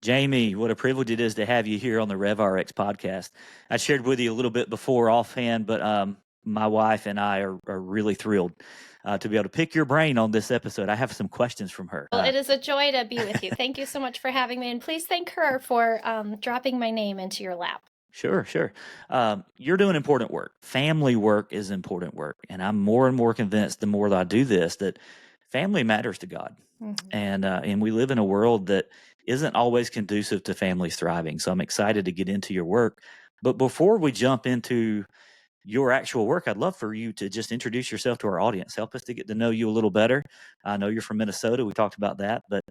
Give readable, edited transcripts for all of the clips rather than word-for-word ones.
Jamie, what a privilege it is to have you here on the RevRx podcast. I shared with you a little bit before offhand, but my wife and I are really thrilled to be able to pick your brain on this episode. I have some questions from her. Well, it is a joy to be with you. Thank you so much for having me, and please thank her for dropping my name into your lap. Sure, sure. You're doing important work. Family work is important work. And I'm more and more convinced the more that I do this that family matters to God. And we live in a world that isn't always conducive to families thriving. So I'm excited to get into your work. But before we jump into your actual work, I'd love for you to just introduce yourself to our audience. Help us to get to know you a little better. I know you're from Minnesota. We talked about that, but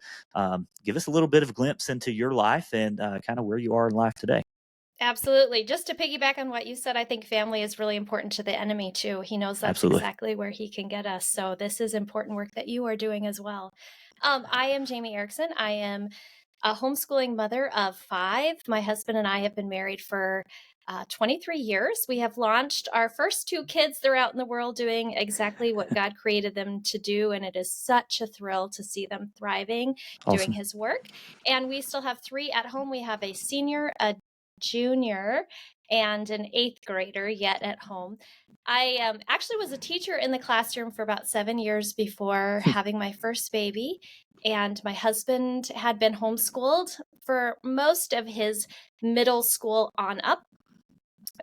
give us a little bit of a glimpse into your life and kind of where you are in life today. Absolutely. Just to piggyback on what you said, I think family is really important to the enemy too. He knows that's Absolutely. exactly where he can get us. So this is important work that you are doing as well. I am Jamie Erickson. I am a homeschooling mother of 5. My husband and I have been married for 23 years. We have launched our first 2 kids. They're out in the world doing exactly what God created them to do. And it is such a thrill to see them thriving, doing Awesome. his work. And we still have 3 at home. We have a senior, a junior, and an 8th grader yet at home. I actually was a teacher in the classroom for about 7 years before having my first baby. And my husband had been homeschooled for most of his middle school on up.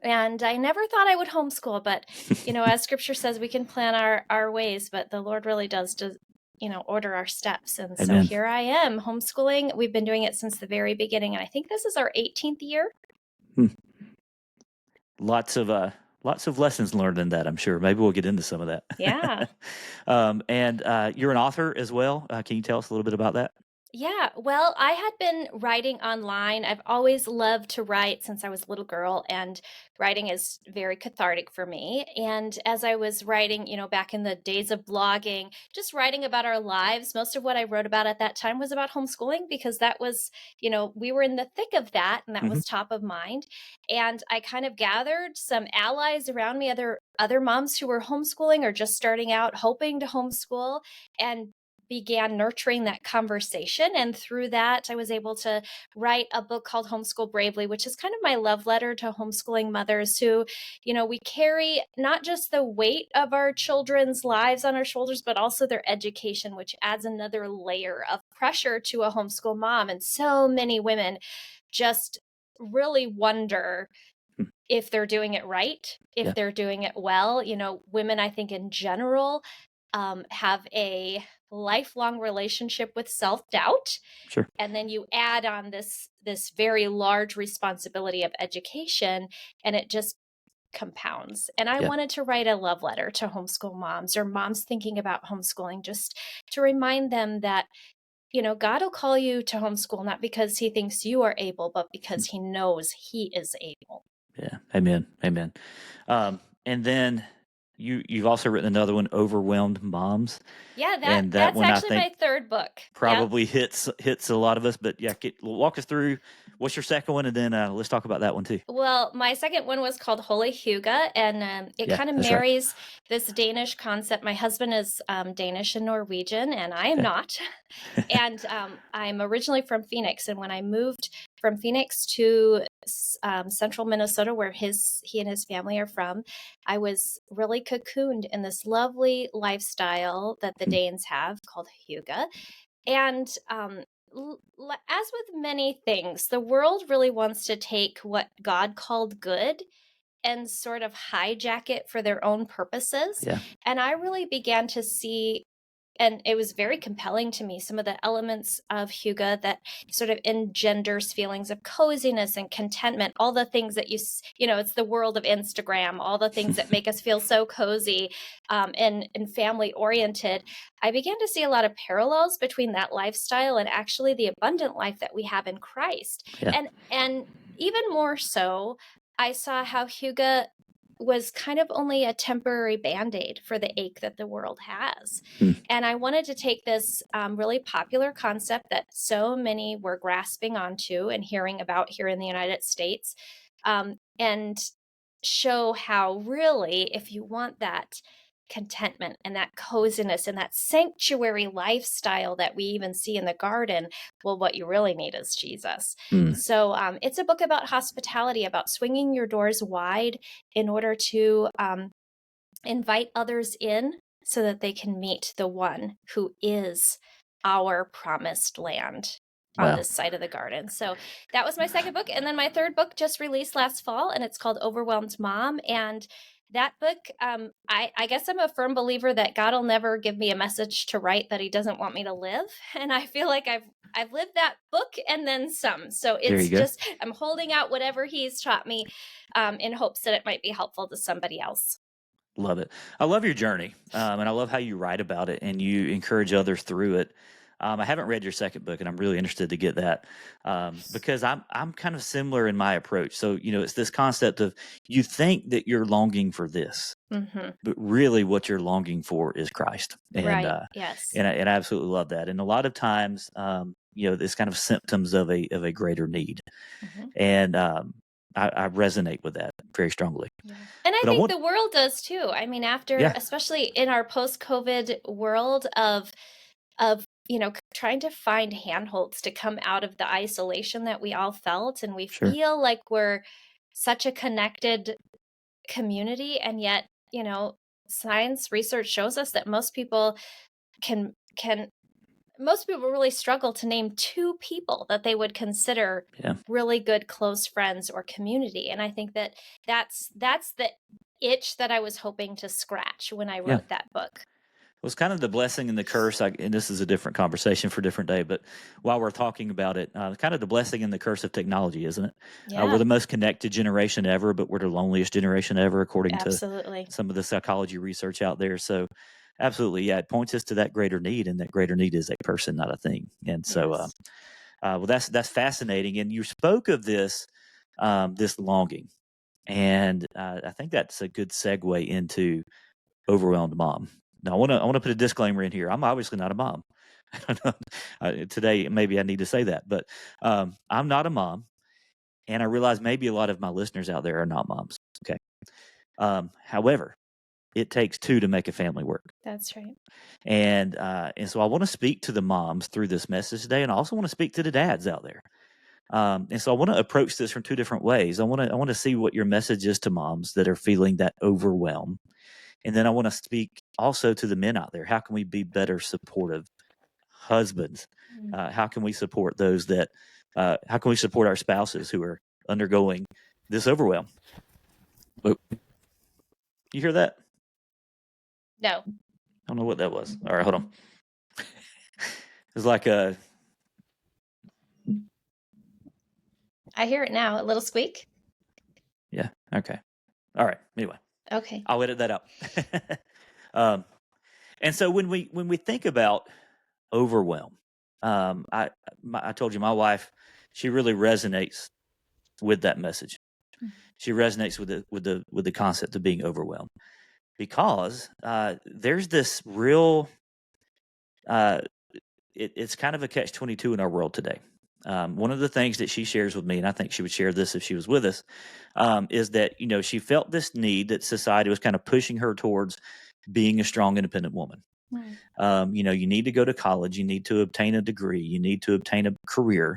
And I never thought I would homeschool, but, as scripture says, we can plan our ways, but the Lord really does order our steps. And so Amen. here I am homeschooling. We've been doing it since the very beginning. And I think this is our 18th year. Lots of lessons learned in that, I'm sure. Maybe we'll get into some of that. Yeah. And you're an author as well. Can you tell us a little bit about that? Yeah, well, I had been writing online. I've always loved to write since I was a little girl, and writing is very cathartic for me. And as I was writing, back in the days of blogging, just writing about our lives, most of what I wrote about at that time was about homeschooling because that was, we were in the thick of that and that Hmm. was top of mind. And I kind of gathered some allies around me, other moms who were homeschooling or just starting out hoping to homeschool, and began nurturing that conversation. And through that, I was able to write a book called Homeschool Bravely, which is kind of my love letter to homeschooling mothers who, we carry not just the weight of our children's lives on our shoulders, but also their education, which adds another layer of pressure to a homeschool mom. And so many women just really wonder if they're doing it right, if Yeah. they're doing it well. Women, I think in general, have a lifelong relationship with self-doubt, Sure. and then you add on this very large responsibility of education, and it just compounds. And I Yeah. wanted to write a love letter to homeschool moms or moms thinking about homeschooling, just to remind them that God will call you to homeschool not because he thinks you are able, but because he knows he is able. Yeah. Amen. Amen. And then you've also written another one, Overwhelmed Moms, Yeah, and that that's one I actually think my 3rd book. Yeah. probably hits a lot of us. But yeah, walk us through what's your second one, and then let's talk about that one too. Well, my second one was called Holy Hygge, and it Yeah, kind of that's right. marries this Danish concept. My husband is Danish and Norwegian, and I am Okay. not. And I'm originally from Phoenix, and when I moved from Phoenix to central Minnesota, where he and his family are from, I was really cocooned in this lovely lifestyle that the Danes have called Hygge. And as with many things, the world really wants to take what God called good and sort of hijack it for their own purposes. Yeah. And I really began to see, and it was very compelling to me, some of the elements of Hygge that sort of engenders feelings of coziness and contentment, all the things that it's the world of Instagram, all the things that make us feel so cozy and family oriented. I began to see a lot of parallels between that lifestyle and actually the abundant life that we have in Christ. Yeah. And even more so, I saw how Hygge was kind of only a temporary Band-Aid for the ache that the world has. And I wanted to take this really popular concept that so many were grasping onto and hearing about here in the United States, and show how really, if you want that contentment and that coziness and that sanctuary lifestyle that we even see in the garden. Well, what you really need is Jesus. Mm. So it's a book about hospitality, about swinging your doors wide in order to invite others in so that they can meet the one who is our promised land on Wow. this side of the garden. So that was my second book. And then my third book just released last fall, and it's called Overwhelmed Mom. And that book, I guess I'm a firm believer that God will never give me a message to write that he doesn't want me to live. And I feel like I've lived that book and then some. So There it's you go. just, I'm holding out whatever he's taught me in hopes that it might be helpful to somebody else. Love it. I love your journey, and I love how you write about it and you encourage others through it. I haven't read your second book, and I'm really interested to get that because I'm kind of similar in my approach. So it's this concept of you think that you're longing for this, Mm-hmm. but really what you're longing for is Christ, and Right. Yes. I absolutely love that. And a lot of times, it's kind of symptoms of a greater need, Mm-hmm. and I resonate with that very strongly. Yeah. And I But I think want, the world does too. I mean, after, yeah, especially in our post-COVID world of trying to find handholds to come out of the isolation that we all felt, and we sure, feel like we're such a connected community, and yet, science research shows us that can most people really struggle to name two people that they would consider yeah. really good close friends or community. And I think that that's the itch that I was hoping to scratch when I Yeah. wrote that book. Well, it's kind of the blessing and the curse, and this is a different conversation for a different day. But while we're talking about it, kind of the blessing and the curse of technology, isn't it? We're Yeah, the most connected generation ever, but we're the loneliest generation ever, according to absolutely. some of the psychology research out there. So, absolutely, yeah, it points us to that greater need, and that greater need is a person, not a thing. And so, Yes. well, that's fascinating. And you spoke of this longing, and I think that's a good segue into overwhelmed mom. Now, I want to put a disclaimer in here. I'm obviously not a mom. Today, maybe I need to say that, but I'm not a mom, and I realize maybe a lot of my listeners out there are not moms. Okay. However, it takes two to make a family work, That's right. and so I want to speak to the moms through this message today, and I also want to speak to the dads out there. And so I want to approach this from two different ways. I want to see what your message is to moms that are feeling that overwhelm. And then I want to speak also to the men out there. How can we be better supportive husbands? Mm. How can we support those that, how can we support our spouses who are undergoing this overwhelm? Oh, you hear that? No, I don't know what that was. All right, hold on. It's like I hear it now. A little squeak. yeah, okay. All right. Anyway, Okay. I'll edit that out. um, and so when we think about overwhelm, I told you my wife, she really resonates with that message. Mm. She resonates with the concept of being overwhelmed because there's this real uh, it's kind of a catch-22 in our world today. One of the things that she shares with me, and I think she would share this if she was with us, is that she felt this need that society was kind of pushing her towards being a strong, independent woman. Mm. You need to go to college, you need to obtain a degree, you need to obtain a career,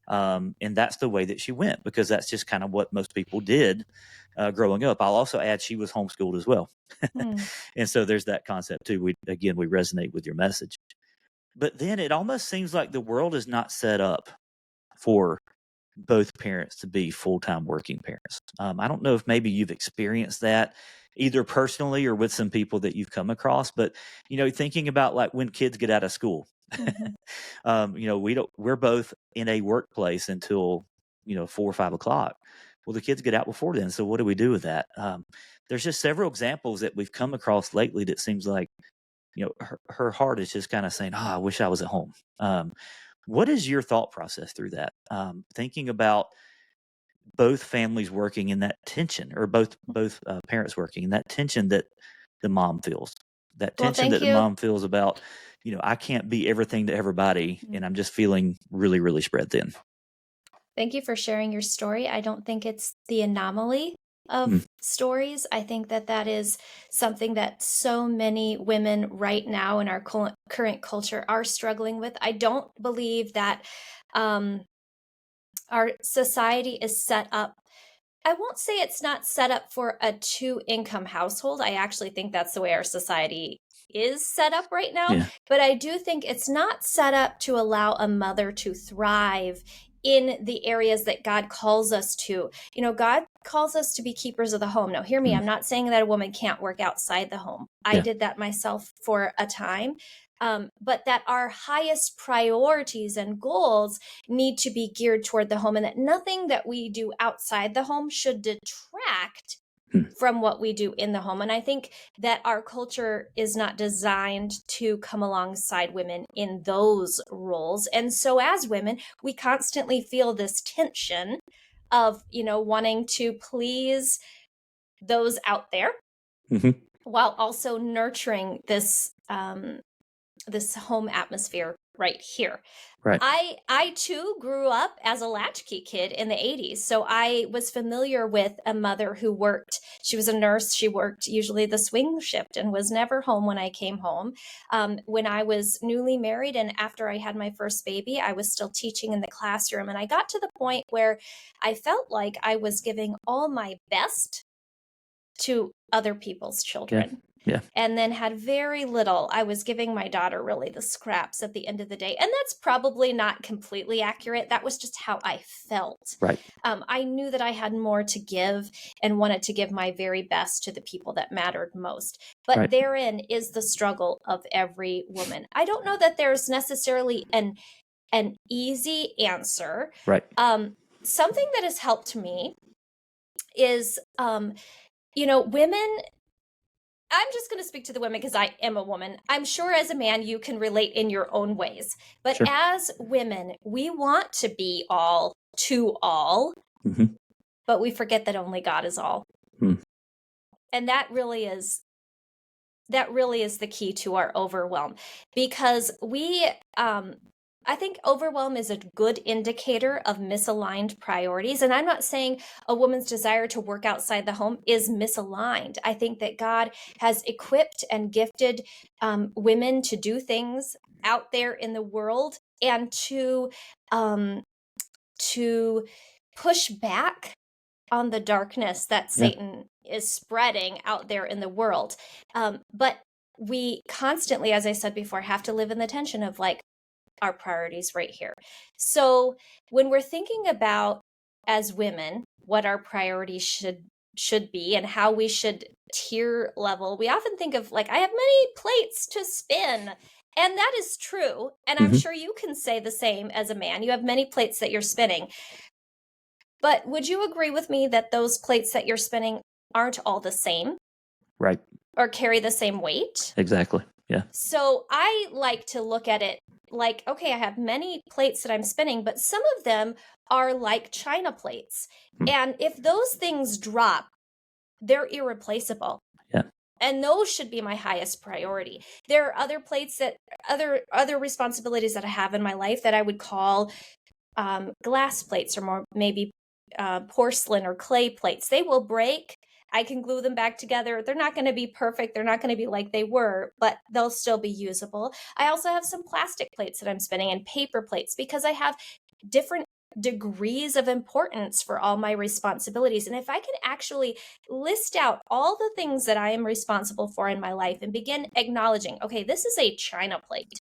and that's the way that she went because that's just kind of what most people did growing up. I'll also add she was homeschooled as well. Mm. And so there's that concept too. We resonate with your message. But then it almost seems like the world is not set up for both parents to be full-time working parents. I don't know if maybe you've experienced that either personally or with some people that you've come across, but thinking about like when kids get out of school, we're both in a workplace until 4 or 5 o'clock. Well, the kids get out before then, so what do we do with that? There's just several examples that we've come across lately that seems like her heart is just kind of saying, I wish I was at home. What is your thought process through that? Thinking about both families working in that tension, or both parents working in that tension that the mom feels, that Well, tension thank that the you. mom feels about, I can't be everything to everybody, Mm. and I'm just feeling really, really spread thin. Thank you for sharing your story. I don't think it's the anomaly of stories. I think that that is something that so many women right now in our current culture are struggling with. I don't believe that our society is set up. I won't say it's not set up for a two-income household. I actually think that's the way our society is set up right now. Yeah. But I do think it's not set up to allow a mother to thrive in the areas that God calls us to. You know, God calls us to be keepers of the home. Now, hear me, I'm not saying that a woman can't work outside the home. I did that myself for a time. But that our highest priorities and goals need to be geared toward the home, and that nothing that we do outside the home should detract from what we do in the home. And I think that our culture is not designed to come alongside women in those roles. And so as women, we constantly feel this tension of, you know, wanting to please those out there while also nurturing this this home atmosphere right here. Right. I too grew up as a latchkey kid in the 80s. So I was familiar with a mother who worked. She was a nurse. She worked usually the swing shift and was never home when I came home. When I was newly married and after I had my first baby, I was still teaching in the classroom. And I got to the point where I felt like I was giving all my best to other people's children. Yeah. And then had very little. I was giving my daughter really the scraps at the end of the day. And that's probably not completely accurate. That was just how I felt. Right. I knew that I had more to give and wanted to give my very best to the people that mattered most. But therein is the struggle of every woman. I don't know that there's necessarily an easy answer. Right. Something that has helped me is, you know, women. I'm just going to speak to the women because I am a woman. I'm sure as a man, you can relate in your own ways. But as women, we want to be all to all, but we forget that only God is all. And that really is the key to our overwhelm, because I think overwhelm is a good indicator of misaligned priorities. And I'm not saying a woman's desire to work outside the home is misaligned. I think that God has equipped and gifted women to do things out there in the world and to push back on the darkness that Satan is spreading out there in the world. But we constantly, as I said before, have to live in the tension of like, our priorities right here. So when we're thinking about as women what our priorities should be and how we should tier level, we often think of like, I have many plates to spin. And that is true. And I'm sure you can say the same as a man. You have many plates that you're spinning. But would you agree with me that those plates that you're spinning aren't all the same? Right. Or carry the same weight? Exactly. Yeah. So I like to look at it like, okay, I have many plates that I'm spinning, but some of them are like china plates. And if those things drop, they're irreplaceable. Yeah. And those should be my highest priority. There are other plates that other responsibilities that I have in my life that I would call glass plates, or more maybe porcelain or clay plates. They will break. I can glue them back together. They're not going to be perfect. They're not going to be like they were, but they'll still be usable. I also have some plastic plates that I'm spinning and paper plates because I have different degrees of importance for all my responsibilities. And if I can actually list out all the things that I am responsible for in my life and begin acknowledging, okay, this is a china plate.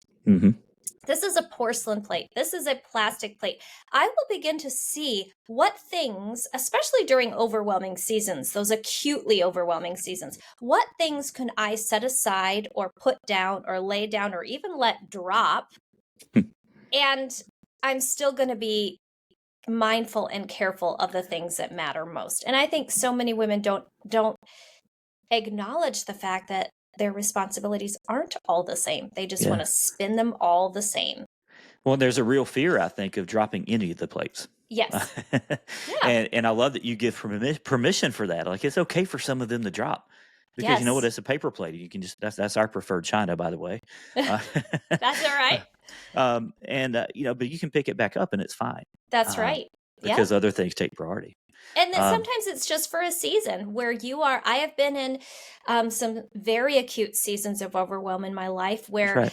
This is a porcelain plate. This is a plastic plate. I will begin to see what things, especially during overwhelming seasons, those acutely overwhelming seasons, what things can I set aside or put down or lay down or even let drop? And I'm still going to be mindful and careful of the things that matter most. And I think so many women don't acknowledge the fact that their responsibilities aren't all the same. They just want to spin them all the same. Well, there's a real fear, I think, of dropping any of the plates. Yes. And I love that you give permission for that. Like, it's okay for some of them to drop. Because you know what? It's a paper plate. You can just, that's our preferred china, by the way. That's all right. You know, but you can pick it back up and it's fine. That's right. Because other things take priority. And that sometimes it's just for a season where you are. I have been in some very acute seasons of overwhelm in my life where, right.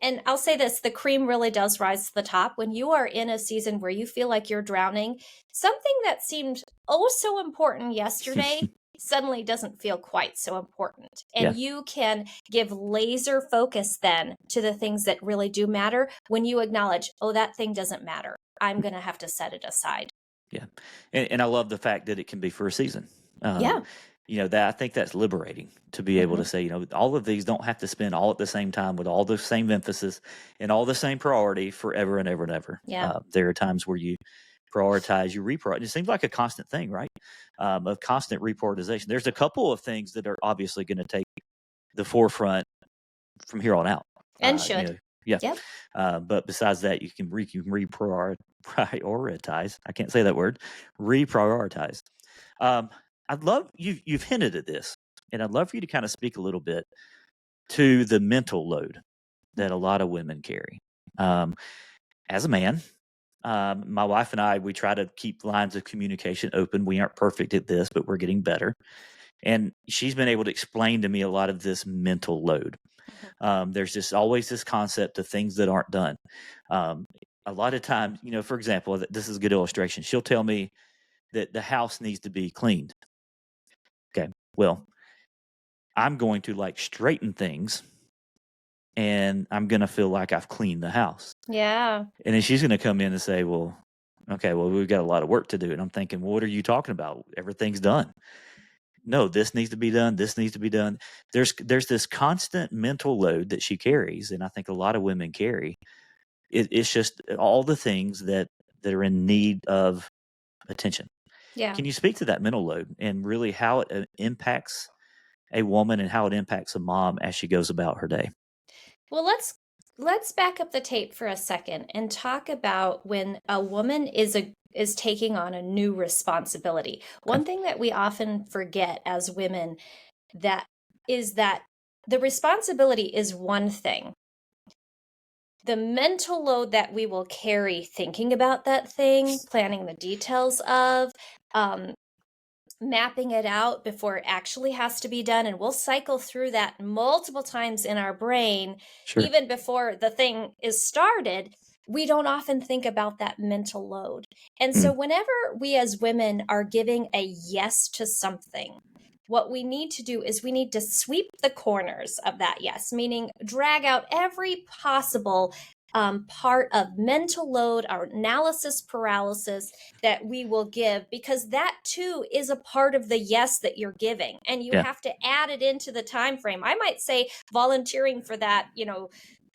and I'll say this, the cream really does rise to the top. When you are in a season where you feel like you're drowning, something that seemed oh so important yesterday suddenly doesn't feel quite so important. And Yeah. you can give laser focus then to the things that really do matter when you acknowledge, oh, that thing doesn't matter. I'm going to have to set it aside. Yeah. And I love the fact that it can be for a season. Yeah. That I think that's liberating to be able to say, all of these don't have to spend all at the same time with all the same emphasis and all the same priority forever and ever and ever. Yeah. There are times where you prioritize, you reprioritize. It seems like a constant thing, right? A constant reprioritization. There's a couple of things that are obviously going to take the forefront from here on out. And should. Yeah. Yep. But besides that, you can reprioritize. I can't say that word. Reprioritize. I'd love you've hinted at this, and I'd love for you to kind of speak a little bit to the mental load that a lot of women carry. As a man, my wife and I, we try to keep lines of communication open. We aren't perfect at this, but we're getting better. And she's been able to explain to me a lot of this mental load. There's just always this concept of things that aren't done. A lot of times, for example, this is a good illustration. She'll tell me that the house needs to be cleaned. Okay, well, I'm going to straighten things, and I'm going to feel like I've cleaned the house. Yeah. And then she's going to come in and say, well, okay, well, we've got a lot of work to do. And I'm thinking, well, what are you talking about? Everything's done. No, this needs to be done. This needs to be done. There's this constant mental load that she carries, and I think a lot of women carry. It's just all the things that are in need of attention. Yeah. Can you speak to that mental load and really how it impacts a woman and how it impacts a mom as she goes about her day? Well, let's back up the tape for a second and talk about when a woman is taking on a new responsibility. One thing that we often forget as women that the responsibility is one thing. The mental load that we will carry thinking about that thing, planning the details of, mapping it out before it actually has to be done. And we'll cycle through that multiple times in our brain, Sure. even before the thing is started. We don't often think about that mental load. And so, whenever we as women are giving a yes to something, what we need to do is we need to sweep the corners of that yes, meaning drag out every possible part of mental load, our analysis paralysis that we will give, because that too is a part of the yes that you're giving, and you have to add it into the time frame. I might say volunteering for that,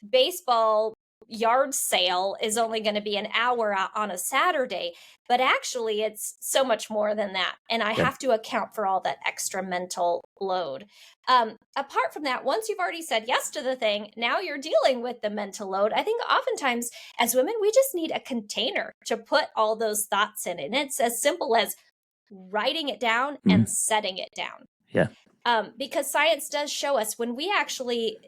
baseball yard sale is only going to be an hour on a Saturday, but actually it's so much more than that. And I have to account for all that extra mental load. Apart from that, once you've already said yes to the thing, now you're dealing with the mental load. I think oftentimes as women, we just need a container to put all those thoughts in. And it's as simple as writing it down and setting it down. Yeah. Because science does show us when we actually,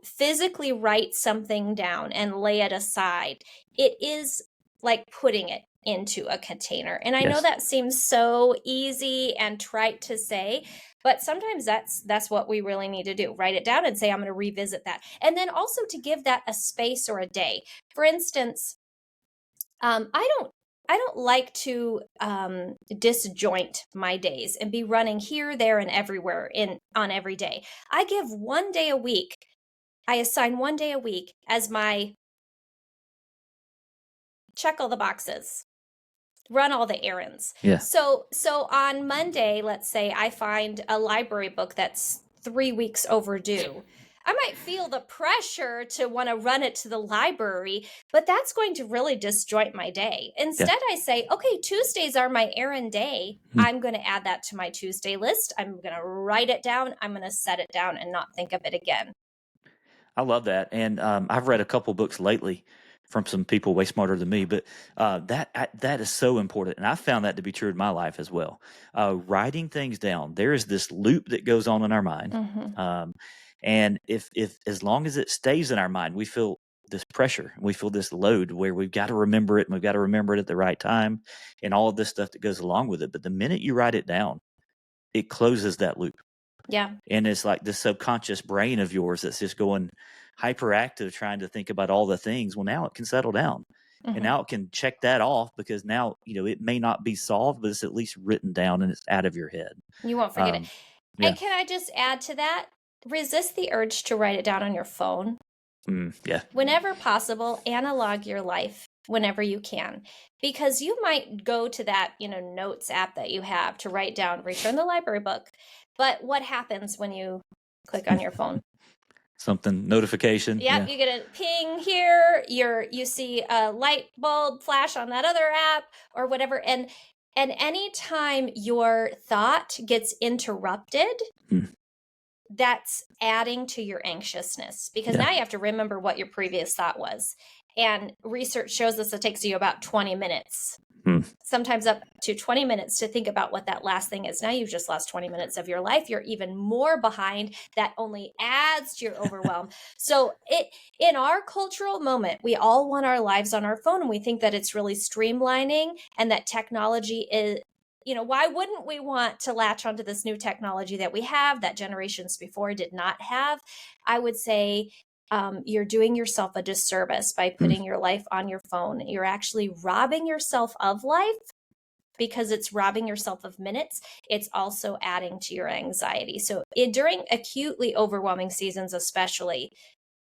physically write something down and lay it aside, it is like putting it into a container. And I know that seems so easy and trite to say, but sometimes that's what we really need to do. Write it down and say, I'm going to revisit that. And then also to give that a space or a day. For instance, I don't like to disjoint my days and be running here, there, and everywhere on every day. I give one day a week. I assign one day a week as my check all the boxes, run all the errands. Yeah. So on Monday, let's say I find a library book that's 3 weeks overdue. I might feel the pressure to want to run it to the library, but that's going to really disjoint my day. Instead, I say, okay, Tuesdays are my errand day. I'm going to add that to my Tuesday list. I'm going to write it down. I'm going to set it down and not think of it again. I love that. And I've read a couple books lately from some people way smarter than me, but that is so important. And I found that to be true in my life as well. Writing things down, there is this loop that goes on in our mind. And if as long as it stays in our mind, we feel this pressure. We feel this load where we've got to remember it, and we've got to remember it at the right time, and all of this stuff that goes along with it. But the minute you write it down, it closes that loop. Yeah. And it's like this subconscious brain of yours that's just going hyperactive, trying to think about all the things. Well, now it can settle down. And now it can check that off, because now, it may not be solved, but it's at least written down and it's out of your head. You won't forget it. Yeah. And can I just add to that? Resist the urge to write it down on your phone. Yeah. Whenever possible, analog your life whenever you can, because you might go to that, notes app that you have to write down, return the library book. But what happens when you click on your phone? Something, notification. Yep, you get a ping here, you see a light bulb flash on that other app or whatever. And anytime your thought gets interrupted, that's adding to your anxiousness, because now you have to remember what your previous thought was. And research shows us it takes you about 20 minutes, sometimes up to 20 minutes to think about what that last thing is. Now you've just lost 20 minutes of your life. You're even more behind. That only adds to your overwhelm. So in our cultural moment, we all want our lives on our phone, and we think that it's really streamlining, and that technology is, why wouldn't we want to latch onto this new technology that we have that generations before did not have? I would say you're doing yourself a disservice by putting your life on your phone. You're actually robbing yourself of life, because it's robbing yourself of minutes. It's also adding to your anxiety. So during acutely overwhelming seasons, especially,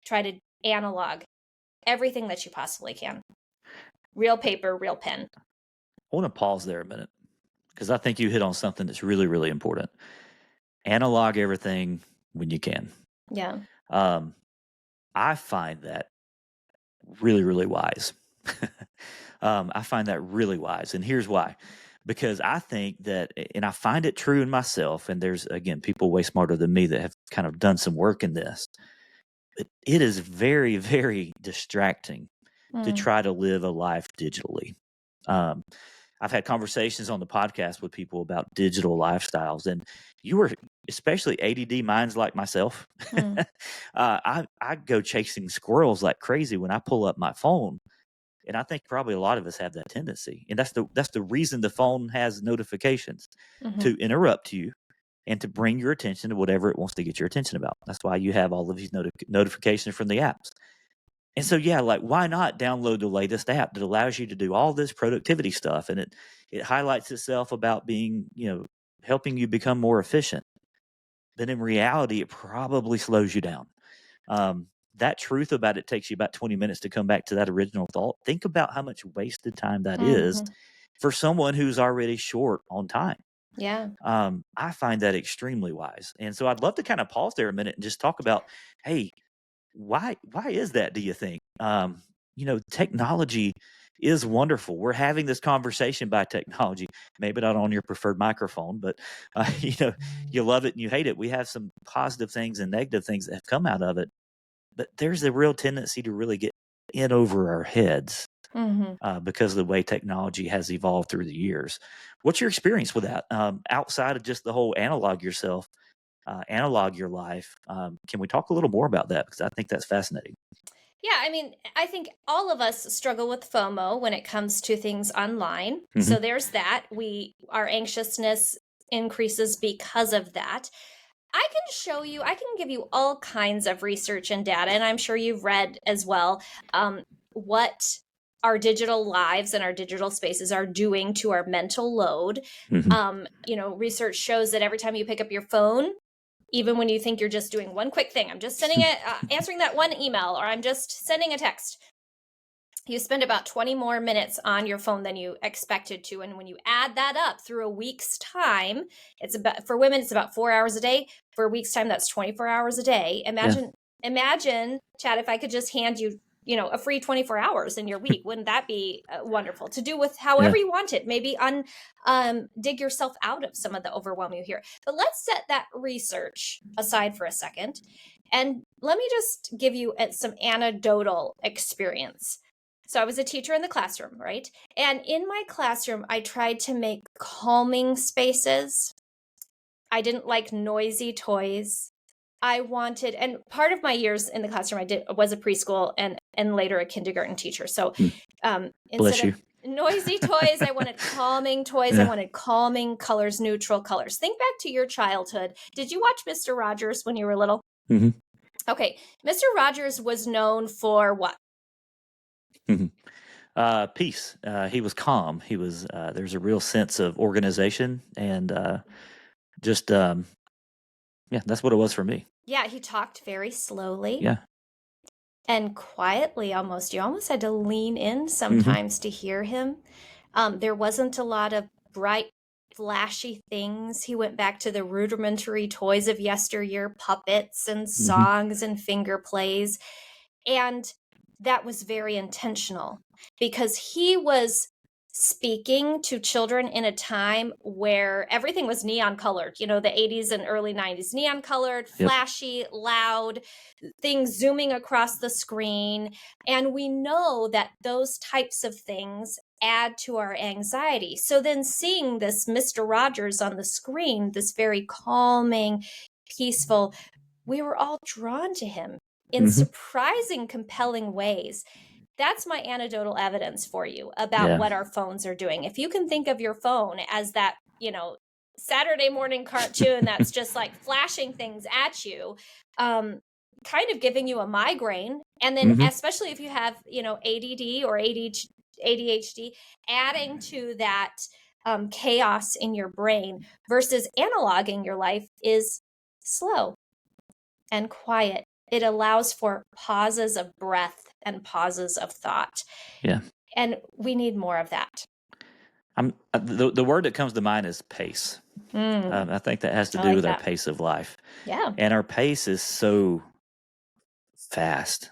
try to analog everything that you possibly can. Real paper, real pen. I want to pause there a minute, because I think you hit on something that's really, really important. Analog everything when you can. Yeah. I find that really, really wise. I find that really wise. And here's why. Because I think that, and I find it true in myself, and there's, again, people way smarter than me that have kind of done some work in this. But it is very, very distracting to try to live a life digitally. I've had conversations on the podcast with people about digital lifestyles, and you were, especially ADD minds like myself, I go chasing squirrels like crazy when I pull up my phone. And I think probably a lot of us have that tendency. And that's the reason the phone has notifications, to interrupt you and to bring your attention to whatever it wants to get your attention about. That's why you have all of these notifications from the apps. And so, why not download the latest app that allows you to do all this productivity stuff? And it highlights itself about being, helping you become more efficient. But in reality, it probably slows you down. That truth about it takes you about 20 minutes to come back to that original thought. Think about how much wasted time that is for someone who's already short on time. Yeah. I find that extremely wise. And so I'd love to kind of pause there a minute and just talk about, hey, why is that, do you think? Technology is wonderful. We're having this conversation by technology, maybe not on your preferred microphone, but you love it and you hate it. We have some positive things and negative things that have come out of it, but there's a real tendency to really get in over our heads because of the way technology has evolved through the years. What's your experience with that, outside of just the whole analog yourself? Analog your life. Can we talk a little more about that? Because I think that's fascinating. Yeah, I mean, I think all of us struggle with FOMO when it comes to things online. So there's that. Our anxiousness increases because of that. I can give you all kinds of research and data, and I'm sure you've read as well, what our digital lives and our digital spaces are doing to our mental load. Research shows that every time you pick up your phone, even when you think you're just doing one quick thing, I'm just sending answering that one email, or I'm just sending a text, you spend about 20 more minutes on your phone than you expected to. And when you add that up through a week's time, for women, it's about 4 hours a day. For a week's time, that's 24 hours a day. Imagine, Chad, if I could just hand you, a free 24 hours in your week. Wouldn't that be wonderful to do with however you want it? Maybe dig yourself out of some of the overwhelm you hear. But let's set that research aside for a second. And let me just give you some anecdotal experience. So I was a teacher in the classroom, right? And in my classroom, I tried to make calming spaces. I didn't like noisy toys. And part of my years in the classroom, was a preschool, and and later a kindergarten teacher. So Bless instead you. of noisy toys, I wanted calming toys. I wanted calming colors, neutral colors. Think back to your childhood. Did you watch Mr. Rogers when you were little? Mm-hmm. Okay. Mr. Rogers was known for what? Peace. He was calm. He was. There's a real sense of organization and just. Yeah, that's what it was for me. Yeah, he talked very slowly. Yeah. And quietly almost. You almost had to lean in sometimes to hear him. There wasn't a lot of bright, flashy things. He went back to the rudimentary toys of yesteryear, puppets and songs and finger plays. And that was very intentional because he was speaking to children in a time where everything was neon colored. You know, the 80s and early 90s, neon colored, flashy, loud, things zooming across the screen. And we know that those types of things add to our anxiety. So then seeing this Mr. Rogers on the screen, this very calming, peaceful, we were all drawn to him in surprising, compelling ways. That's my anecdotal evidence for you about what our phones are doing. If you can think of your phone as that, Saturday morning cartoon that's just like flashing things at you, kind of giving you a migraine. And then especially if you have, ADD or ADHD, adding to that chaos in your brain versus analoging your life is slow and quiet. It allows for pauses of breath and pauses of thought. Yeah. And we need more of that. The word that comes to mind is pace. I think that has to do with our pace of life. Yeah. And our pace is so fast.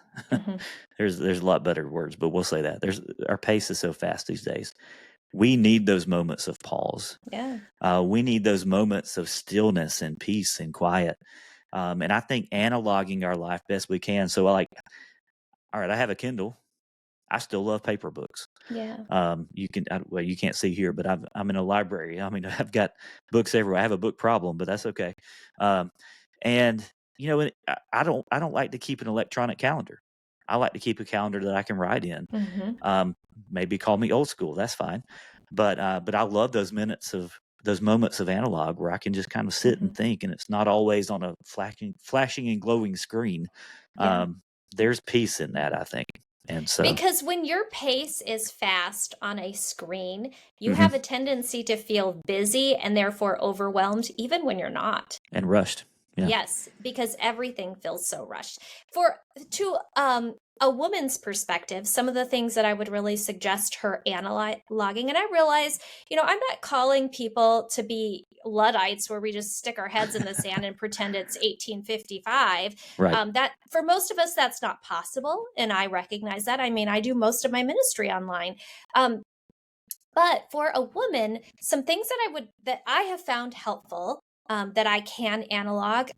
There's a lot better words, but we'll say that. Our pace is so fast these days. We need those moments of pause. Yeah. We need those moments of stillness and peace and quiet. And I think analoging our life best we can. So all right, I have a Kindle. I still love paper books. Yeah. You can't see here, but I'm in a library. I mean, I've got books everywhere. I have a book problem, but that's okay. And I don't like to keep an electronic calendar. I like to keep a calendar that I can write in. Maybe call me old school. That's fine. But I love those moments of analog where I can just kind of sit and think, and it's not always on a flashing and glowing screen. There's peace in that, I think. And so, because when your pace is fast on a screen, you have a tendency to feel busy and therefore overwhelmed, even when you're not. And rushed. Yeah. Yes, because everything feels so rushed. To a woman's perspective, some of the things that I would really suggest her analoging, and I realize, I'm not calling people to be Luddites where we just stick our heads in the sand and pretend it's 1855. Right. That for most of us, that's not possible. And I recognize that. I mean, I do most of my ministry online. But for a woman, some things that I have found helpful that I can analog.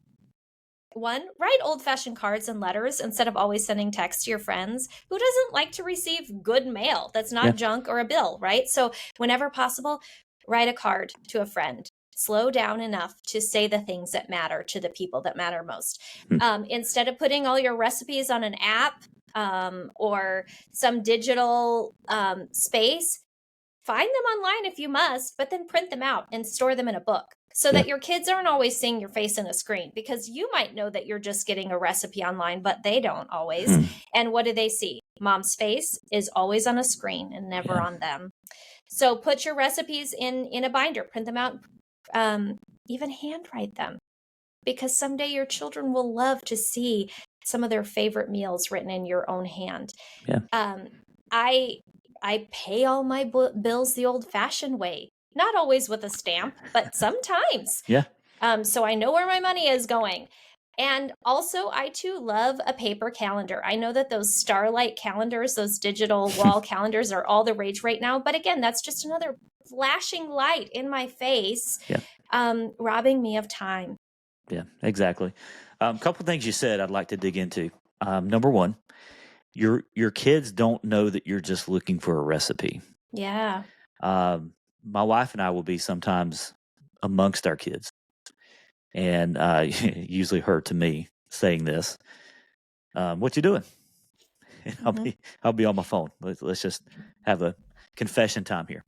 One, write old-fashioned cards and letters instead of always sending texts to your friends. Who doesn't like to receive good mail that's not junk or a bill, right? So whenever possible, write a card to a friend. Slow down enough to say the things that matter to the people that matter most. Instead of putting all your recipes on an app or some digital space, find them online if you must, but then print them out and store them in a book so that your kids aren't always seeing your face in a screen, because you might know that you're just getting a recipe online, but they don't always. And what do they see? Mom's face is always on a screen and never on them. So put your recipes in a binder, print them out, even handwrite them, because someday your children will love to see some of their favorite meals written in your own hand. I pay all my bills the old-fashioned way. Not always with a stamp, but sometimes. So I know where my money is going. And also, I too love a paper calendar. I know that those starlight calendars, those digital wall calendars are all the rage right now. But again, that's just another flashing light in my face, robbing me of time. Yeah, exactly. A couple things you said I'd like to dig into. Number one, your kids don't know that you're just looking for a recipe. Yeah. My wife and I will be sometimes amongst our kids, and usually her to me saying this, what you doing? and Mm-hmm. I'll be on my phone. Let's just have a confession time here.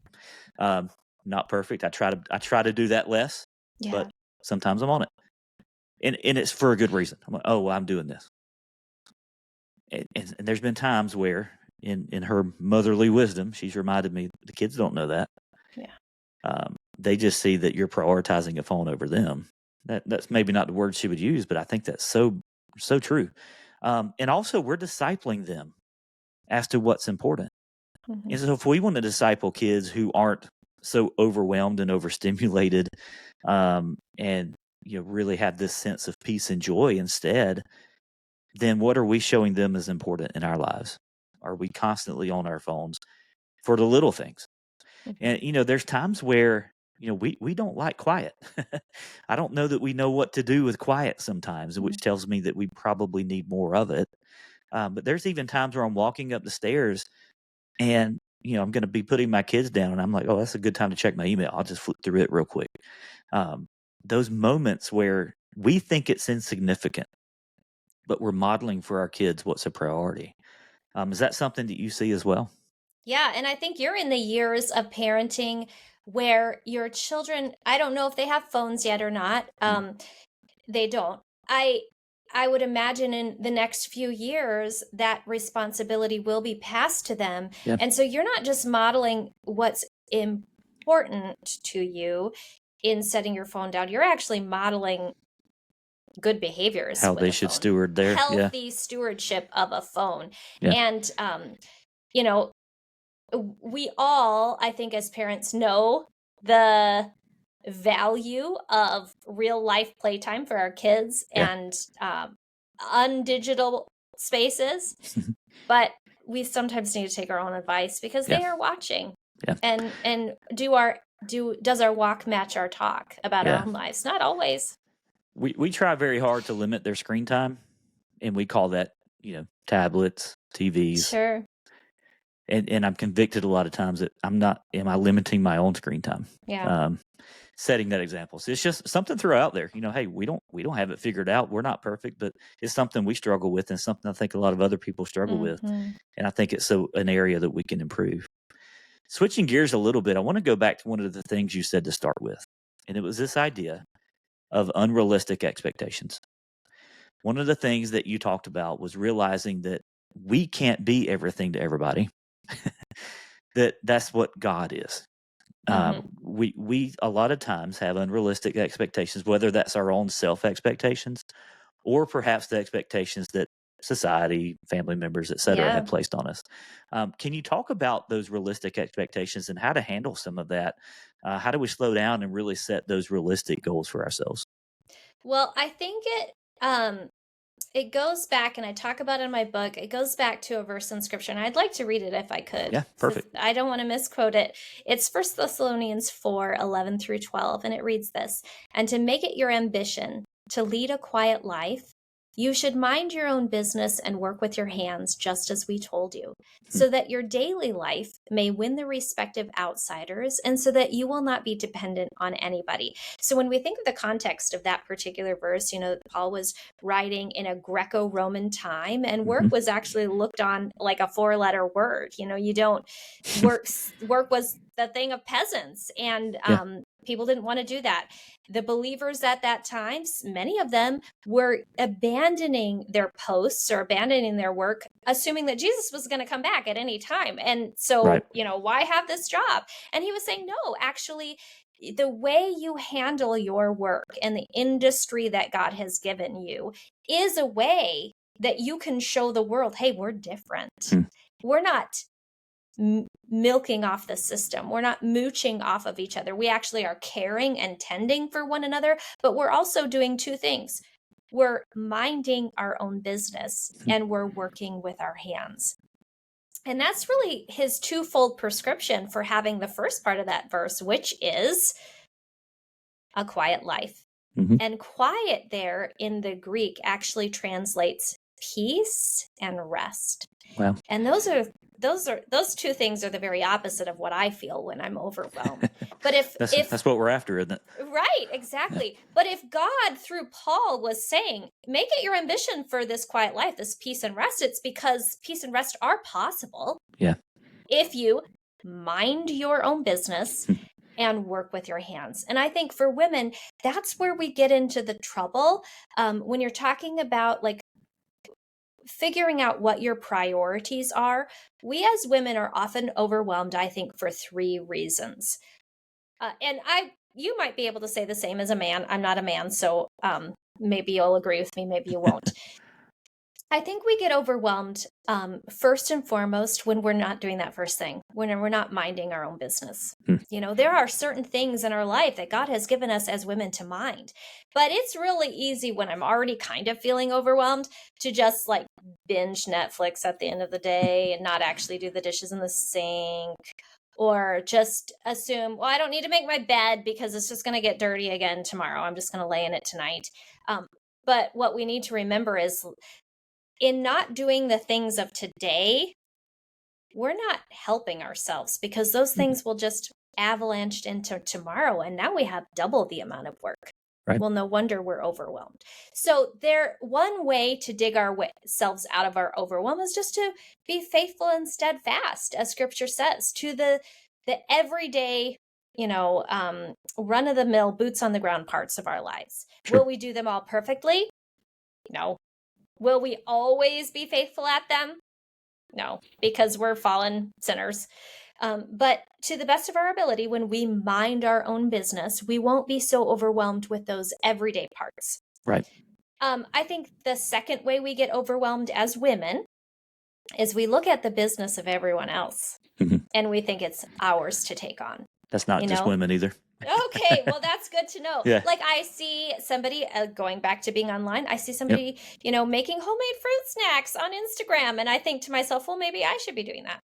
Not perfect. I try to do that less, Yeah. but sometimes I'm on it, and it's for a good reason. I'm like, oh, well, I'm doing this, and there's been times where in her motherly wisdom, she's reminded me the kids don't know that. Yeah. They just see that you're prioritizing a phone over them. That's maybe not the word she would use, but I think that's so true. And also, we're discipling them as to what's important. Mm-hmm. And so, if we want to disciple kids who aren't so overwhelmed and overstimulated, and really have this sense of peace and joy instead, then what are we showing them as important in our lives? Are we constantly on our phones for the little things? Mm-hmm. And there's times where we don't like quiet. I don't know that we know what to do with quiet sometimes, which tells me that we probably need more of it. But there's even times where I'm walking up the stairs and I'm going to be putting my kids down, and I'm like, oh, that's a good time to check my email. I'll just flip through it real quick. Those moments where we think it's insignificant, but we're modeling for our kids what's a priority. Is that something that you see as well? Yeah, and I think you're in the years of parenting where your children, I don't know if they have phones yet or not. They don't. I would imagine in the next few years that responsibility will be passed to them. Yeah. And so you're not just modeling what's important to you in setting your phone down. You're actually modeling good behaviors How with they a should phone. steward their Healthy stewardship of a phone. Yeah. And you know, we all, I think, as parents, know the value of real life playtime for our kids Yeah. and undigital spaces, but we sometimes need to take our own advice because Yeah. they are watching. Yeah. And does our walk match our talk about our Yeah. own lives? Not always. We try very hard to limit their screen time, and we call that tablets, TVs, Sure. and I'm convicted a lot of times that am I limiting my own screen time? Yeah. Setting that example. So it's just something throw out there. Hey, we don't have it figured out. We're not perfect, but it's something we struggle with, and something I think a lot of other people struggle with. Mhm. And I think it's an area that we can improve. Switching gears a little bit, I want to go back to one of the things you said to start with, and it was this idea of unrealistic expectations. One of the things that you talked about was realizing that we can't be everything to everybody. That's what God is. Mhm. We a lot of times have unrealistic expectations, whether that's our own self expectations or perhaps the expectations that society, family members, et cetera, Yeah. have placed on us. Can you talk about those realistic expectations and how to handle some of that? How do we slow down and really set those realistic goals for ourselves? Well, I think it goes back, and I talk about it in my book. It goes back to a verse in scripture, and I'd like to read it if I could. Yeah, perfect. I don't want to misquote it. It's 1 Thessalonians 4:11 through 12, and it reads this: "And to make it your ambition to lead a quiet life, you should mind your own business and work with your hands, just as we told you, so that your daily life may win the respect of outsiders, and so that you will not be dependent on anybody." So when we think of the context of that particular verse, Paul was writing in a Greco-Roman time, and work was actually looked on like a four-letter word. You don't work was the thing of peasants, and people didn't want to do that. The believers at that time, many of them were abandoning their posts or abandoning their work, assuming that Jesus was going to come back at any time. And so, Right. Why have this job? And he was saying, no, actually, the way you handle your work and the industry that God has given you is a way that you can show the world, hey, we're different. We're not milking off the system. We're not mooching off of each other. We actually are caring and tending for one another, but we're also doing two things. We're minding our own business and we're working with our hands. And that's really his twofold prescription for having the first part of that verse, which is a quiet life. And quiet there in the Greek actually translates peace and rest. Wow. And those two things are the very opposite of what I feel when I'm overwhelmed. But if That's what we're after, isn't it? right, exactly. Yeah. But if God through Paul was saying, make it your ambition for this quiet life, this peace and rest, it's because peace and rest are possible. Yeah. If you mind your own business and work with your hands. And I think for women, that's where we get into the trouble. When you're talking about like figuring out what your priorities are, we as women are often overwhelmed, I think, for 3 reasons. And you might be able to say the same as a man. I'm not a man, so maybe you'll agree with me, maybe you won't. I think we get overwhelmed first and foremost when we're not doing that first thing, when we're not minding our own business. You know, there are certain things in our life that God has given us as women to mind, but it's really easy when I'm already kind of feeling overwhelmed to just like binge Netflix at the end of the day and not actually do the dishes in the sink, or just assume, well, I don't need to make my bed because it's just going to get dirty again tomorrow. I'm just going to lay in it tonight. But what we need to remember is in not doing the things of today, we're not helping ourselves because those things will just avalanche into tomorrow. And now we have double the amount of work. Right. Well, no wonder we're overwhelmed. So one way to dig ourselves out of our overwhelm is just to be faithful and steadfast, as scripture says, to the everyday, run of the mill, boots on the ground parts of our lives. Sure. Will we do them all perfectly? No. Will we always be faithful at them? No, because we're fallen sinners. But to the best of our ability, when we mind our own business, we won't be so overwhelmed with those everyday parts. Right. I think the second way we get overwhelmed as women is we look at the business of everyone else and we think it's ours to take on. That's not just women either. Okay, well, that's good to know. Yeah. Like I see somebody, going back to being online, I see somebody, making homemade fruit snacks on Instagram. And I think to myself, well, maybe I should be doing that.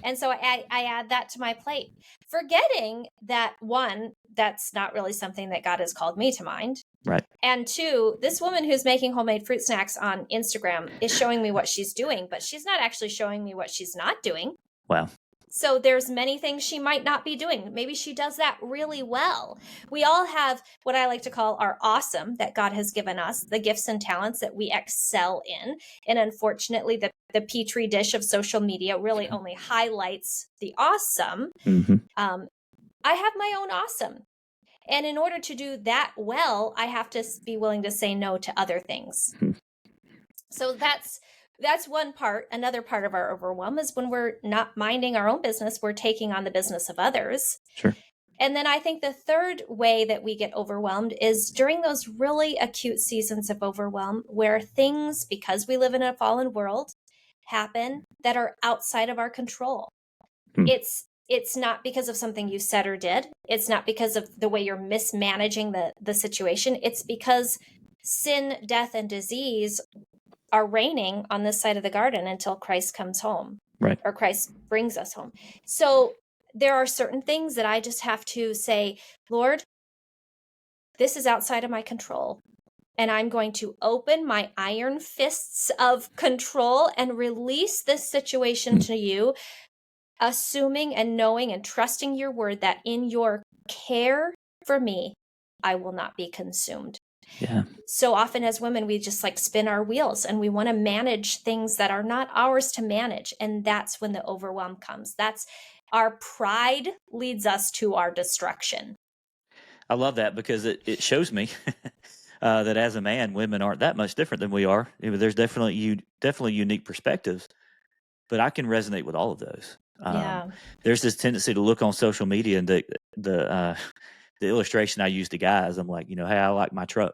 And so I add that to my plate, forgetting that 1, that's not really something that God has called me to mind. Right. And 2, this woman who's making homemade fruit snacks on Instagram is showing me what she's doing, but she's not actually showing me what she's not doing. Wow. So there's many things she might not be doing. Maybe she does that really well. We all have what I like to call our awesome that God has given us, the gifts and talents that we excel in. And unfortunately, the petri dish of social media really only highlights the awesome. I have my own awesome. And in order to do that well, I have to be willing to say no to other things. So that's one part. Another part of our overwhelm is when we're not minding our own business, we're taking on the business of others. Sure. And then I think the third way that we get overwhelmed is during those really acute seasons of overwhelm where things, because we live in a fallen world, happen that are outside of our control. It's not because of something you said or did. It's not because of the way you're mismanaging the situation. It's because sin, death, and disease are reigning on this side of the garden until Christ comes home. Right. Or Christ brings us home. So there are certain things that I just have to say, Lord, this is outside of my control. And I'm going to open my iron fists of control and release this situation to you, assuming and knowing and trusting your word that in your care for me, I will not be consumed. Yeah. So often as women, we just like spin our wheels and we want to manage things that are not ours to manage. And that's when the overwhelm comes. That's our pride leads us to our destruction. I love that because it shows me that as a man, women aren't that much different than we are. There's definitely unique perspectives, but I can resonate with all of those. There's this tendency to look on social media and the illustration I use to guys, I'm like, hey, I like my truck.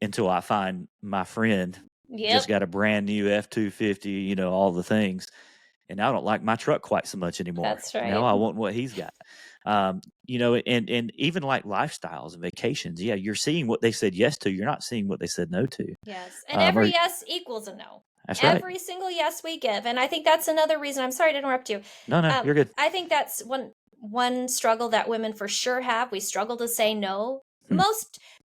Until I find my friend just got a brand new F-250, all the things. And I don't like my truck quite so much anymore. That's right. I want what he's got. And even like lifestyles and vacations. Yeah, you're seeing what they said yes to. You're not seeing what they said no to. Yes. And every yes equals a no. That's right. Every single yes we give. And I think that's another reason. I'm sorry to interrupt you. No, you're good. I think that's one struggle that women for sure have. We struggle to say no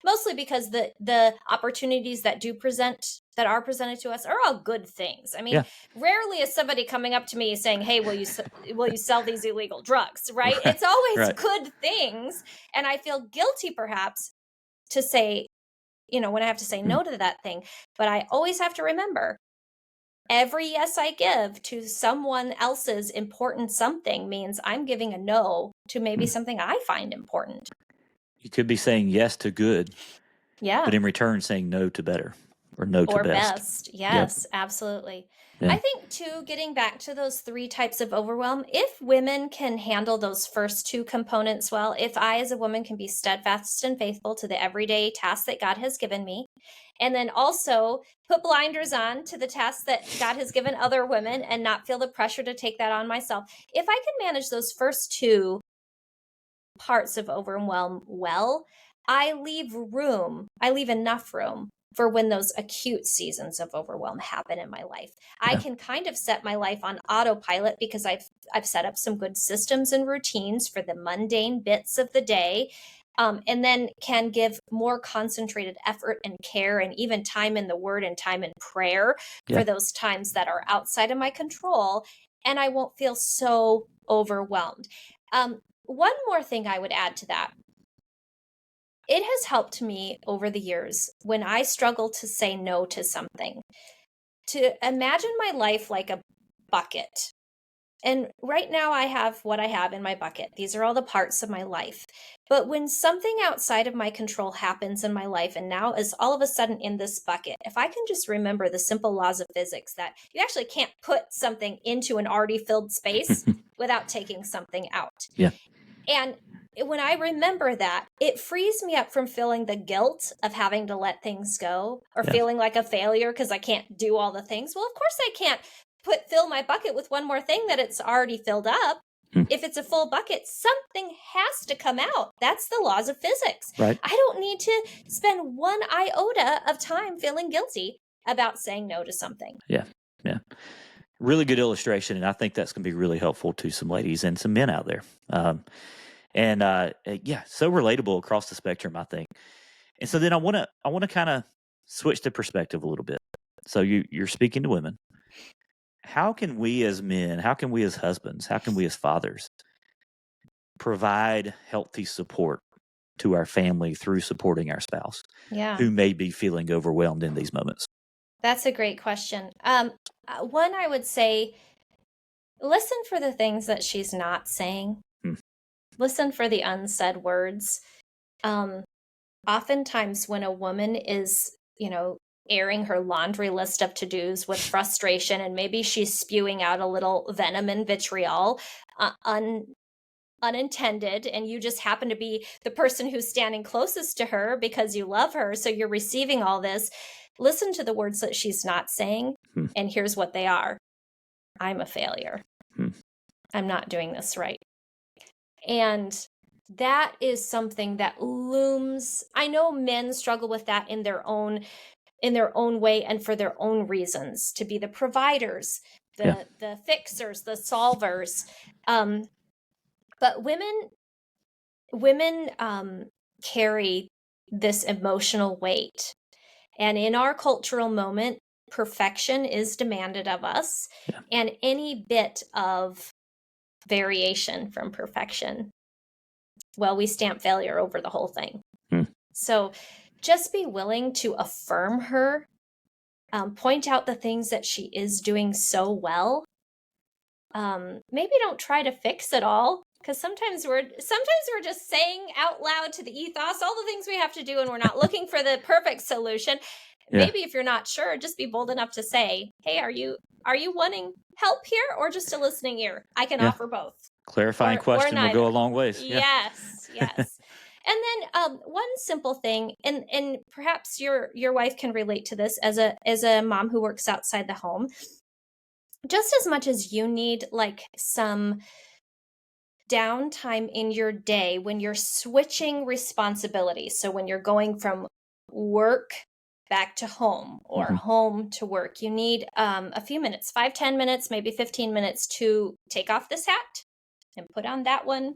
Mostly because the opportunities that are presented to us are all good things. I mean, Yeah. rarely is somebody coming up to me saying, "Hey, will you sell these illegal drugs?" Right? It's always Right. good things, and I feel guilty perhaps to say, when I have to say no to that thing, but I always have to remember every yes I give to someone else's important something means I'm giving a no to maybe something I find important. You could be saying yes to good, Yeah. but in return saying no to better or no to Or best. best. Yep. Yes, absolutely. Yeah. I think, too, getting back to those 3 types of overwhelm, if women can handle those first 2 components well, if I as a woman can be steadfast and faithful to the everyday tasks that God has given me, and then also put blinders on to the tasks that God has given other women and not feel the pressure to take that on myself. If I can manage those first 2 parts of overwhelm well, I leave enough room for when those acute seasons of overwhelm happen in my life. I Yeah. can kind of set my life on autopilot because I've set up some good systems and routines for the mundane bits of the day. And then can give more concentrated effort and care and even time in the word and time in prayer Yeah. for those times that are outside of my control. And I won't feel so overwhelmed. One more thing I would add to that. It has helped me over the years when I struggle to say no to something, to imagine my life like a bucket. And right now I have what I have in my bucket. These are all the parts of my life. But when something outside of my control happens in my life and now is all of a sudden in this bucket, if I can just remember the simple laws of physics that you actually can't put something into an already filled space without taking something out. Yeah. And when I remember that, it frees me up from feeling the guilt of having to let things go or Yeah. feeling like a failure because I can't do all the things. Well, of course I can't fill my bucket with one more thing that it's already filled up. If it's a full bucket, something has to come out. That's the laws of physics. Right. I don't need to spend one iota of time feeling guilty about saying no to something. Yeah. Yeah. Really good illustration, and I think that's going to be really helpful to some ladies and some men out there. Yeah, so relatable across the spectrum, I think. And so then I want to kind of switch the perspective a little bit. So you're speaking to women. How can we as men, how can we as husbands, how can we as fathers provide healthy support to our family through supporting our spouse who may be feeling overwhelmed in these moments? That's a great question. One, I would say, listen for the things that she's not saying. Listen for the unsaid words. Oftentimes when a woman is, airing her laundry list of to-dos with frustration, and maybe she's spewing out a little venom and vitriol, unintended, and you just happen to be the person who's standing closest to her because you love her, so you're receiving all this. Listen to the words that she's not saying, and here's what they are. I'm a failure. I'm not doing this right. And that is something that looms. I know men struggle with that in their own way and for their own reasons, to be the providers, the fixers, the solvers. But women carry this emotional weight. And in our cultural moment, perfection is demanded of us. Yeah. And any bit of variation from perfection, well, we stamp failure over the whole thing. So just be willing to affirm her, point out the things that she is doing so well. Maybe don't try to fix it all, because sometimes we're just saying out loud to the ethos all the things we have to do, and we're not looking for the perfect solution. Yeah. Maybe if you're not sure, just be bold enough to say, "Hey, are you wanting help here or just a listening ear? I can offer both." Clarifying question will go a long ways. Yes, yes. And then one simple thing, and perhaps your wife can relate to this as a mom who works outside the home. Just as much as you need like some downtime in your day when you're switching responsibilities. So when you're going from work back to home or home to work, you need a few minutes, 5-10 minutes, maybe 15 minutes to take off this hat and put on that one.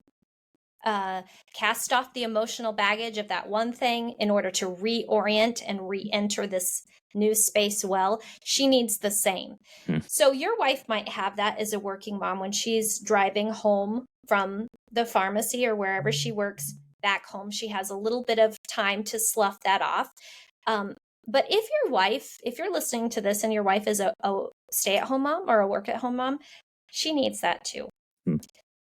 cast off the emotional baggage of that one thing in order to reorient and re-enter this new space well. She needs the same. So your wife might have that as a working mom when she's driving home from the pharmacy or wherever she works back home. She has a little bit of time to slough that off. But if you're listening to this and your wife is a stay-at-home mom or a work-at-home mom, she needs that too.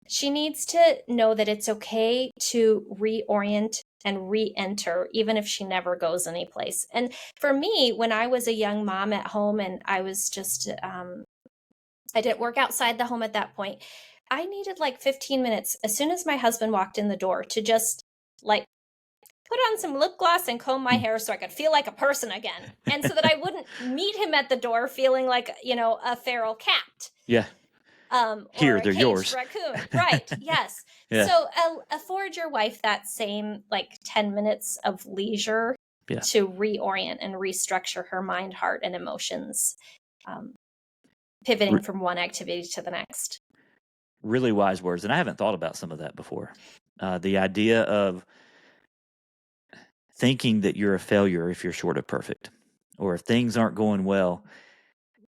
She needs to know that it's okay to reorient and re-enter, even if she never goes anyplace. And for me, when I was a young mom at home and I was just, I didn't work outside the home at that point, I needed like 15 minutes as soon as my husband walked in the door to just like put on some lip gloss and comb my hair so I could feel like a person again. And so that I wouldn't meet him at the door feeling like, a feral cat. Yeah. Here, they're yours. Raccoon. Right. Yes. Yeah. So afford your wife that same like 10 minutes of leisure to reorient and restructure her mind, heart, and emotions, pivoting from one activity to the next. Really wise words. And I haven't thought about some of that before. The idea of thinking that you're a failure if you're short of perfect, or if things aren't going well,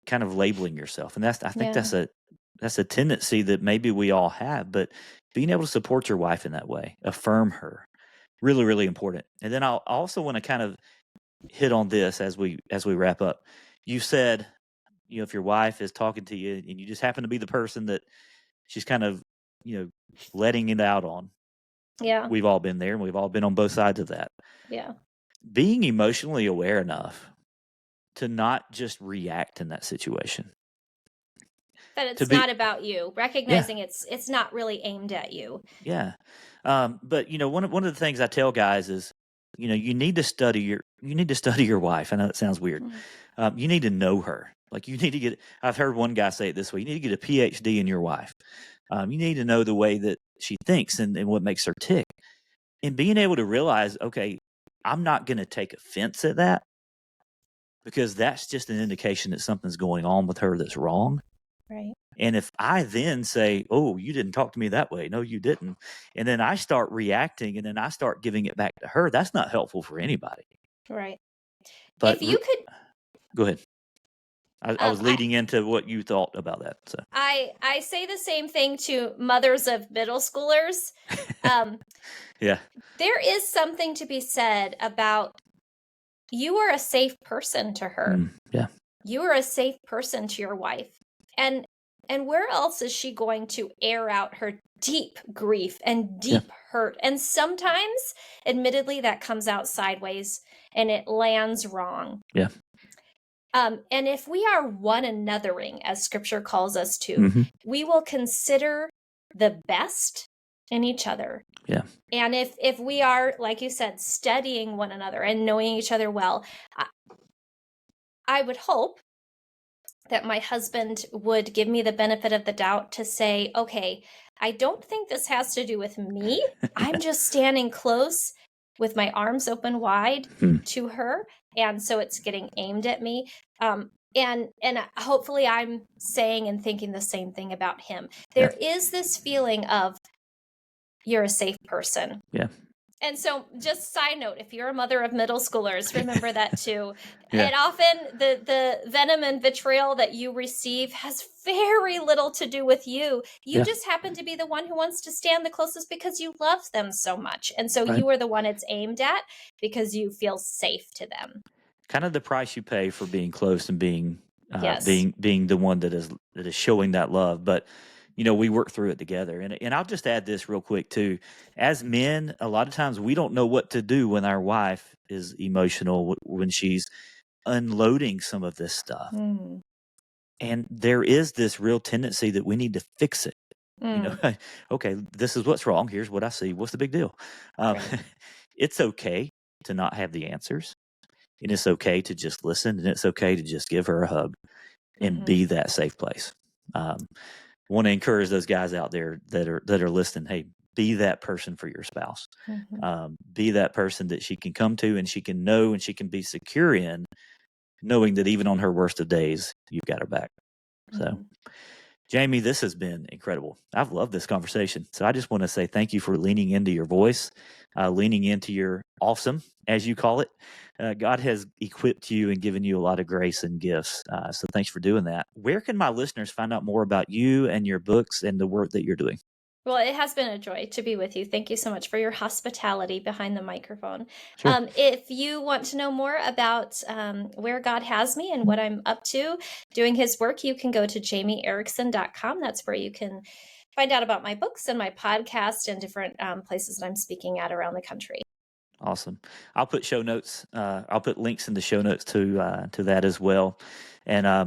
kind of labeling yourself. And I think that's a tendency that maybe we all have, but being able to support your wife in that way, affirm her, really, really important. And then I'll also want to kind of hit on this as we wrap up. You said, if your wife is talking to you and you just happen to be the person that she's kind of, letting it out on. Yeah. We've all been there and we've all been on both sides of that. Yeah. Being emotionally aware enough to not just react in that situation. But it's not about you. Recognizing it's not really aimed at you. Yeah. But one of the things I tell guys is, you need to study your wife. I know that sounds weird. You need to know her. Like you need to I've heard one guy say it this way, you need to get a PhD in your wife. You need to know the way that she thinks and what makes her tick. And being able to realize, okay, I'm not going to take offense at that because that's just an indication that something's going on with her that's wrong. Right. And if I then say, oh, you didn't talk to me that way. No, you didn't. And then I start reacting and then I start giving it back to her. That's not helpful for anybody. Right. But if you could go ahead. I was leading into what you thought about that. So I say the same thing to mothers of middle schoolers. Yeah. There is something to be said about you are a safe person to her. Yeah. You are a safe person to your wife. And where else is she going to air out her deep grief and deep hurt? And sometimes, admittedly, that comes out sideways and it lands wrong. Yeah. And if we are one anothering, as scripture calls us to, we will consider the best in each other. Yeah. And if we are, like you said, studying one another and knowing each other well, I would hope that my husband would give me the benefit of the doubt to say, okay, I don't think this has to do with me. I'm just standing close with my arms open wide to her. And so it's getting aimed at me. And hopefully I'm saying and thinking the same thing about him. There is this feeling of you're a safe person. Yeah. And so just side note, if you're a mother of middle schoolers, remember that too. And often the venom and vitriol that you receive has very little to do with you. You just happen to be the one who wants to stand the closest because you love them so much. And so you are the one it's aimed at because you feel safe to them. Kind of the price you pay for being close and being the one that is showing that love. But we work through it together. And I'll just add this real quick too. As men, a lot of times we don't know what to do when our wife is emotional, when she's unloading some of this stuff. And there is this real tendency that we need to fix it. Okay, this is what's wrong. Here's what I see. What's the big deal? It's okay to not have the answers. And it's okay to just listen. And it's okay to just give her a hug and be that safe place. Want to encourage those guys out there that are listening. Hey, be that person for your spouse. Be that person that she can come to and she can know and she can be secure in, knowing that even on her worst of days, you've got her back. So, Jamie, this has been incredible. I've loved this conversation. So I just want to say thank you for leaning into your voice, leaning into your awesome, as you call it. God has equipped you and given you a lot of grace and gifts. So thanks for doing that. Where can my listeners find out more about you and your books and the work that you're doing? Well, it has been a joy to be with you. Thank you so much for your hospitality behind the microphone. Sure. If you want to know more about where God has me and what I'm up to doing His work, you can go to jamieerickson.com. That's where you can find out about my books and my podcast and different places that I'm speaking at around the country. Awesome. I'll put show notes. I'll put links in the show notes to that as well. And I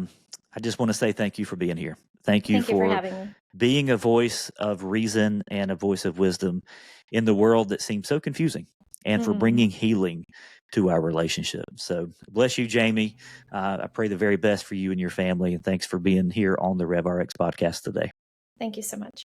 just want to say thank you for being here. Thank you for for having me. being a voice of reason and a voice of wisdom in the world that seems so confusing, and for bringing healing to our relationship. So bless you, Jamie. I pray the very best for you and your family. And thanks for being here on the RevRx podcast today. Thank you so much.